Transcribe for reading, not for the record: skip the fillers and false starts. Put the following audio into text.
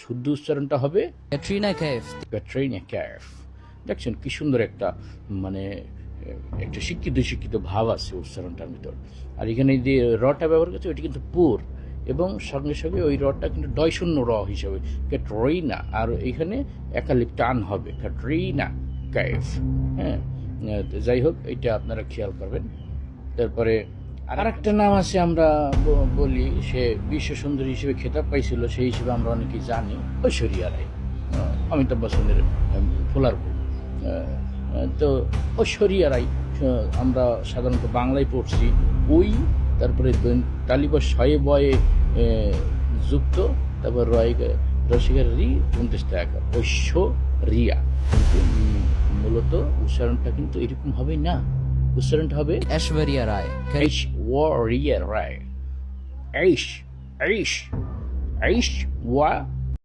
শুদ্ধ উচ্চারণটা হবে Katrina Kaif. ক্যাটরিনা কাইফ। দেখছেন কি সুন্দর একটা মানে একটা শিক্ষিত ভাব আছে উচ্চারণটার ভিতর। আর এখানে যে রটা ব্যবহার করছে ওইটা কিন্তু পুর, এবং সঙ্গে সঙ্গে ওই রটা কিন্তু ডয়শূন্য র হিসাবে ক্যাটরিনা, আর এখানে একালিপ টান হবে ক্যাটরিনা কাইফ। হ্যাঁ, যাই হোক এটা আপনারা খেয়াল করবেন। তারপরে আর একটা নাম আছে, আমরা বলি সে বিশ্ব সুন্দরী হিসেবে খেতাব পাইছিল, সেই হিসেবে আমরা অনেকেই জানি ঐশ্বরিয়া রায়, অমিতাভ বচ্চনের ফুলার বউ। তো ঐশ্বরিয়া রায় আমরা সাধারণত বাংলায় পড়ছি ওই, তারপরে তালিবা শয়ে বয়ে যুক্ত, তারপর রসিকার রি 29 টাকা ঐশ্বরিয়া। মূলত উচ্চারণটা কিন্তু এরকম হবে না, উচ্চারণটা হবে Aishwarya Rai. ঐশ্বরিয়া রায়। ঐশ ঐশ ঐশ ওয়া